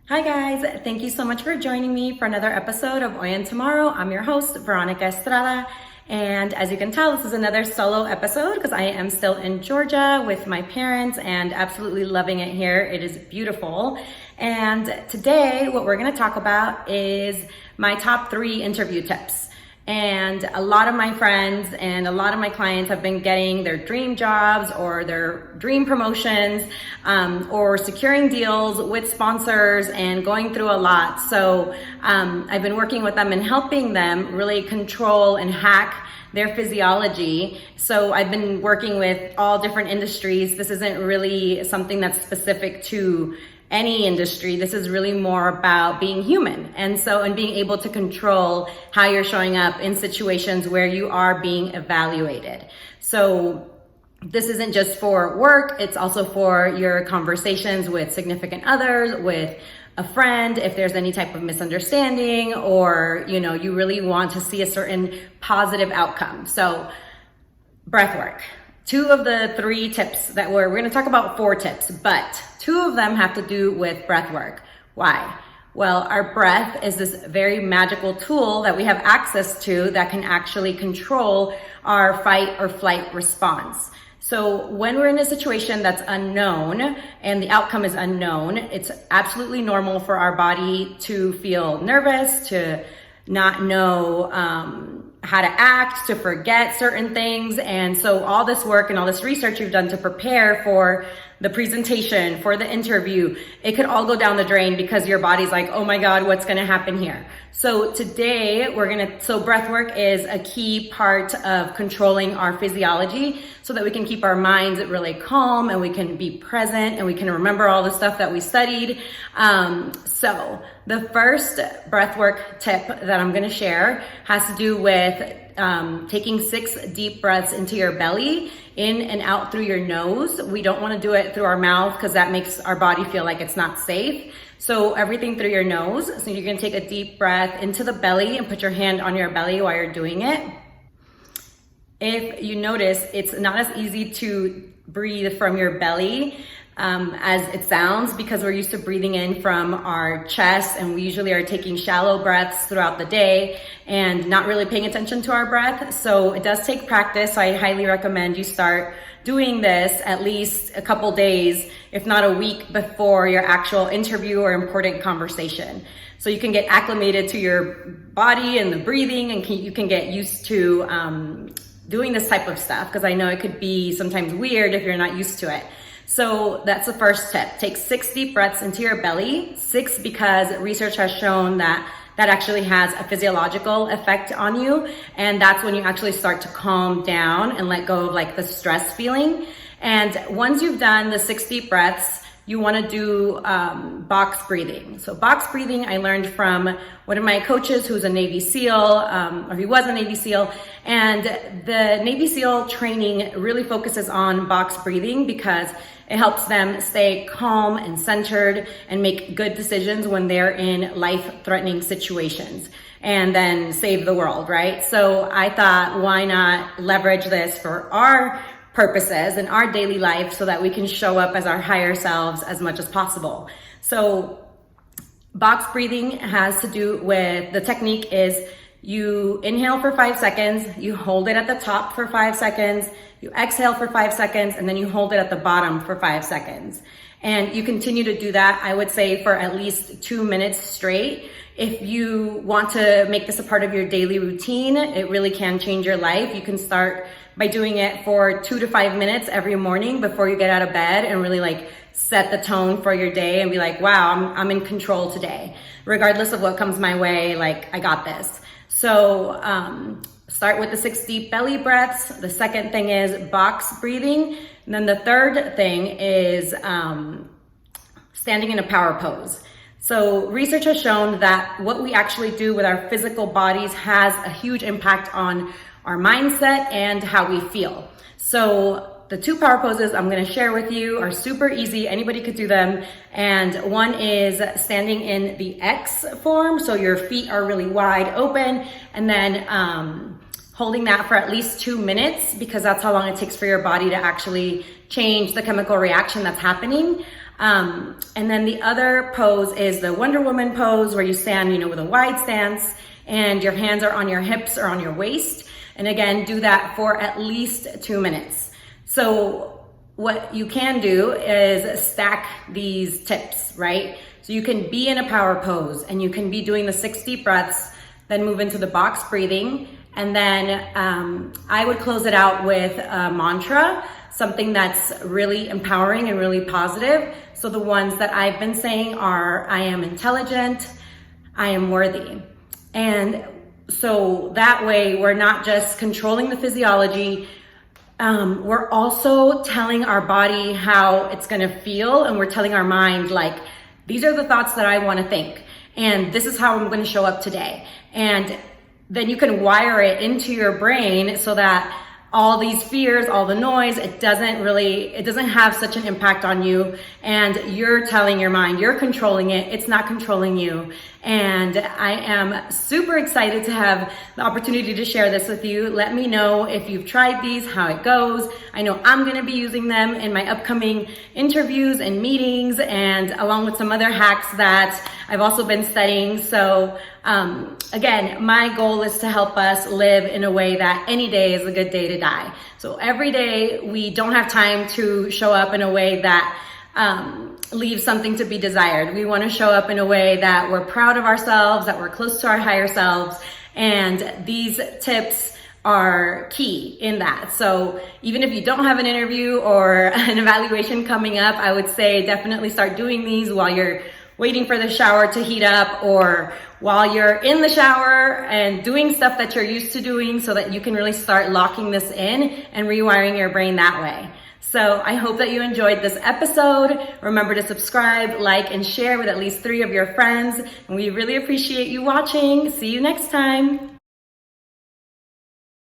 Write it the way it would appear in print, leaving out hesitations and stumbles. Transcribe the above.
Hi guys, thank you so much for joining me for another episode of Hoy en Tomorrow. I'm your host, Veronica Estrada, and as you can tell, this is another solo episode because I am still in Georgia with my parents and absolutely loving it here. It is beautiful. And today, what we're gonna talk about is my top 3 interview tips. And a lot of my friends and a lot of my clients have been getting their dream jobs or their dream promotions or securing deals with sponsors and going through a lot. So I've been working with them and helping them really control and hack their physiology. So I've been working with all different industries. This isn't really something that's specific to any industry. This is really more about being human. And being able to control how you're showing up in situations where you are being evaluated. So this isn't just for work, it's also for your conversations with significant others, with a friend, if there's any type of misunderstanding or, you really want to see a certain positive outcome. So breath work. 2 of the 3 tips that we're going to talk about 4 tips, but 2 of them have to do with breath work. Why? Well, our breath is this very magical tool that we have access to that can actually control our fight or flight response. So when we're in a situation that's unknown and the outcome is unknown, it's absolutely normal for our body to feel nervous, to not know how to act, to forget certain things. And so all this work and all this research you've done to prepare for the presentation, for the interview, it could all go down the drain because your body's like, oh my God, what's gonna happen here? So today so breath work is a key part of controlling our physiology so that we can keep our minds really calm and we can be present and we can remember all the stuff that we studied. So the first breathwork tip that I'm gonna share has to do with taking 6 deep breaths into your belly, in and out through your nose. We don't wanna do it through our mouth because that makes our body feel like it's not safe. So everything through your nose. So you're gonna take a deep breath into the belly and put your hand on your belly while you're doing it. If you notice, it's not as easy to breathe from your belly as it sounds because we're used to breathing in from our chest, and we usually are taking shallow breaths throughout the day and not really paying attention to our breath. So it does take practice. So I highly recommend you start doing this at least a couple days, if not a week, before your actual interview or important conversation. So you can get acclimated to your body and the breathing, and you can get used to doing this type of stuff, because I know it could be sometimes weird if you're not used to it. So that's the first tip. Take 6 deep breaths into your belly. 6 because research has shown that actually has a physiological effect on you. And that's when you actually start to calm down and let go of like the stress feeling. And once you've done the 6 deep breaths, you want to do box breathing. So box breathing, I learned from one of my coaches who's a Navy SEAL, or he was a Navy SEAL. And the Navy SEAL training really focuses on box breathing because it helps them stay calm and centered and make good decisions when they're in life-threatening situations and then save the world, right? So I thought, why not leverage this for our purposes in our daily life so that we can show up as our higher selves as much as possible. So box breathing has to do with, the technique is you inhale for 5 seconds, you hold it at the top for 5 seconds, you exhale for 5 seconds, and then you hold it at the bottom for 5 seconds. And you continue to do that, I would say, for at least 2 minutes straight. If you want to make this a part of your daily routine, it really can change your life. You can start by doing it for 2 to 5 minutes every morning before you get out of bed and really like set the tone for your day and be like, wow, I'm in control today. Regardless of what comes my way, like I got this. So start with the 6 deep belly breaths. The second thing is box breathing. And then the third thing is standing in a power pose. So research has shown that what we actually do with our physical bodies has a huge impact on our mindset and how we feel. So the 2 power poses I'm gonna share with you are super easy. Anybody could do them. And one is standing in the X form. So your feet are really wide open. And then holding that for at least 2 minutes, because that's how long it takes for your body to actually change the chemical reaction that's happening. And then the other pose is the Wonder Woman pose, where you stand, with a wide stance and your hands are on your hips or on your waist. And again, do that for at least 2 minutes. So what you can do is stack these tips, right? So you can be in a power pose and you can be doing the 6 deep breaths, then move into the box breathing. And then I would close it out with a mantra, something that's really empowering and really positive. So the ones that I've been saying are, I am intelligent, I am worthy. And so that way we're not just controlling the physiology, we're also telling our body how it's gonna feel, and we're telling our mind, like, these are the thoughts that I wanna think, and this is how I'm gonna show up today. And then you can wire it into your brain so that all these fears, all the noise, it doesn't have such an impact on you. And you're telling your mind, you're controlling it, it's not controlling you. And I am super excited to have the opportunity to share this with you. Let me know if you've tried these, how it goes. I know I'm gonna be using them in my upcoming interviews and meetings, and along with some other hacks that I've also been studying. So again, my goal is to help us live in a way that any day is a good day to die. So every day we don't have time to show up in a way that leaves something to be desired. We want to show up in a way that we're proud of ourselves, that we're close to our higher selves, and these tips are key in that. So even if you don't have an interview or an evaluation coming up, I would say definitely start doing these while you're waiting for the shower to heat up, or while you're in the shower and doing stuff that you're used to doing, so that you can really start locking this in and rewiring your brain that way. So I hope that you enjoyed this episode. Remember to subscribe, like, and share with at least 3 of your friends. And we really appreciate you watching. See you next time.